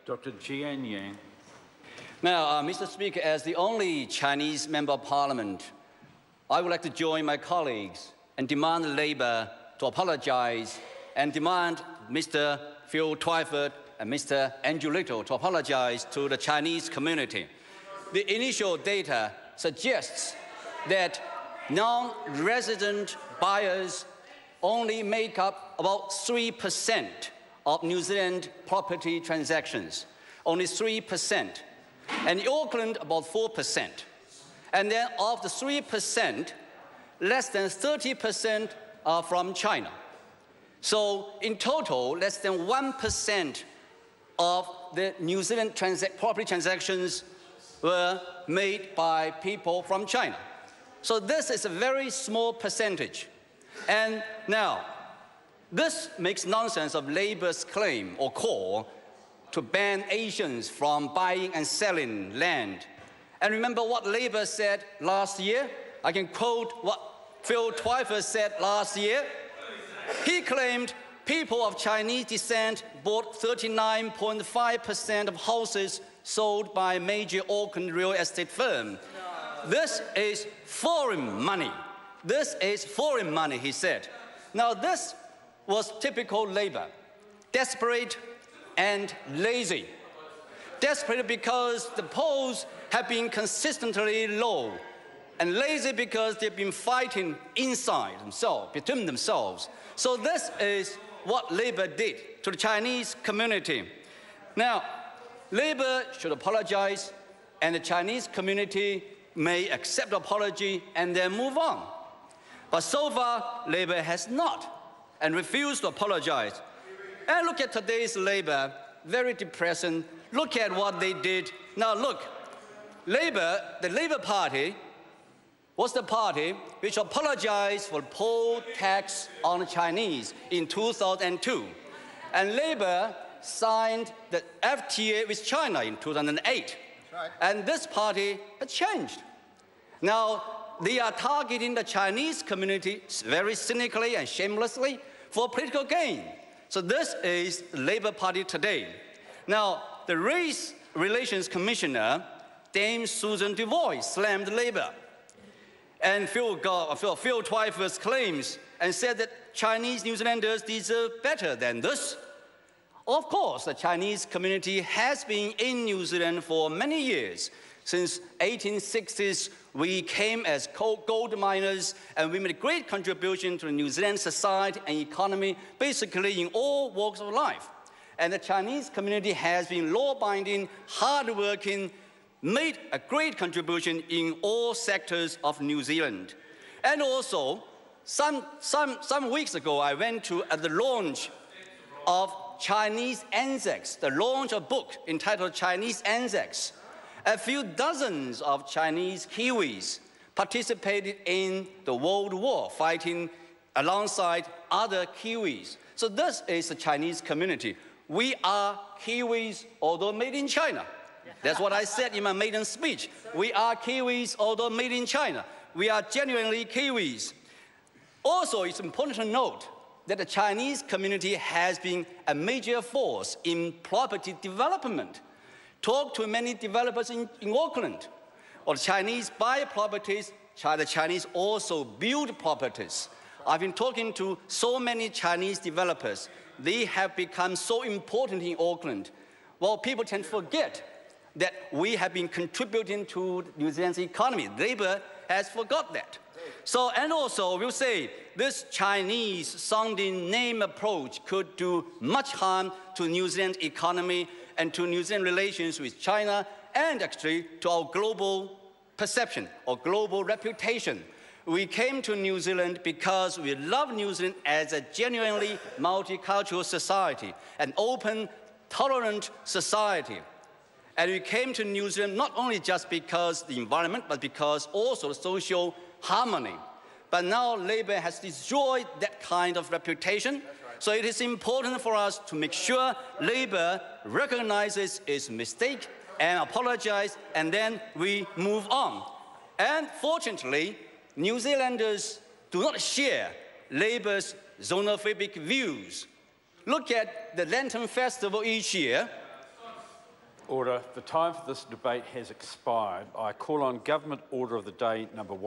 Dr. Jian Yang. Now, Mr. Speaker, as the only Chinese member of parliament, I would like to join my colleagues and demand Labour to apologize and demand Mr. Phil Twyford and Mr. Andrew Little to apologize to the Chinese community. The initial data suggests that non-resident buyers only make up about 3% of New Zealand property transactions, only 3%. And in Auckland, about 4%. And then of the 3%, less than 30% are from China. So in total, less than 1% of the New Zealand property transactions were made by people from China. So this is a very small percentage. And now, this makes nonsense of Labour's claim or call to ban Asians from buying and selling land. And remember what Labour said last year? I can quote what Phil Twyford said last year. He claimed people of Chinese descent bought 39.5% of houses sold by a major Auckland real estate firm. This is foreign money. This is foreign money, he said. Now this was typical Labour, desperate and lazy. Desperate because the polls have been consistently low, and lazy because they've been fighting inside themselves, between themselves. So this is what Labour did to the Chinese community. Now, Labour should apologize, and the Chinese community may accept the apology and then move on. But so far, Labour has not, and refused to apologize. And look at today's Labour, very depressing. Look at what they did. Now look, Labour, the Labour Party, was the party which apologized for poll tax on the Chinese in 2002. And Labour signed the FTA with China in 2008. Right. And this party has changed. Now, they are targeting the Chinese community very cynically and shamelessly for political gain. So this is the Labour Party today. Now, the Race Relations Commissioner, Dame Susan DuVoy, slammed Labour. And Phil Twyford's claims and said that Chinese New Zealanders deserve better than this. Of course, the Chinese community has been in New Zealand for many years. Since 1860s, we came as gold miners, and we made a great contribution to New Zealand society and economy, basically in all walks of life. And the Chinese community has been law-abiding, hard-working, made a great contribution in all sectors of New Zealand. And also, some weeks ago, I went to the launch of Chinese Anzacs, the launch of a book entitled Chinese Anzacs. A few dozens of Chinese Kiwis participated in the World War, fighting alongside other Kiwis. So this is the Chinese community. We are Kiwis, although made in China. That's what I said in my maiden speech. We are Kiwis, although made in China. We are genuinely Kiwis. Also, it's important to note that the Chinese community has been a major force in property development. Talk to many developers in Auckland. Or the Chinese buy properties, the Chinese also build properties. I've been talking to so many Chinese developers. They have become so important in Auckland. Well, people tend to forget that we have been contributing to New Zealand's economy. Labour has forgot that. So, and also, we'll say this Chinese-sounding name approach could do much harm to New Zealand's economy and to New Zealand relations with China, and actually to our global perception or global reputation. We came to New Zealand because we love New Zealand as a genuinely multicultural society, an open, tolerant society. And we came to New Zealand not only just because the environment, but because also the social harmony. But now Labour has destroyed that kind of reputation. Right. So it is important for us to make sure Labour recognizes its mistake and apologizes, and then we move on. And fortunately, New Zealanders do not share Labour's xenophobic views. Look at the Lantern Festival each year. Order. The time for this debate has expired. I call on Government Order of the Day number